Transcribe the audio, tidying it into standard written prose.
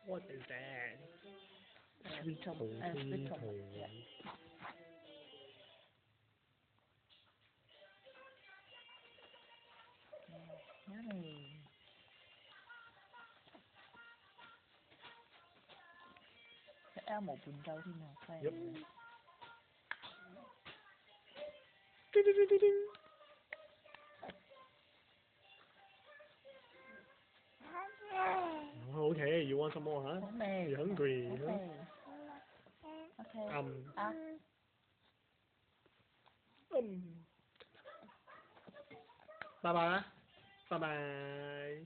What is that? Sweet Sweet Tom. Tom. Yeah. Yummy. Cái áo một bình rau thế nào phải Yep. không? Okay, you want some more, huh? Okay. You hungry, huh? Okay. Okay. Um. Bye bye. Bye bye.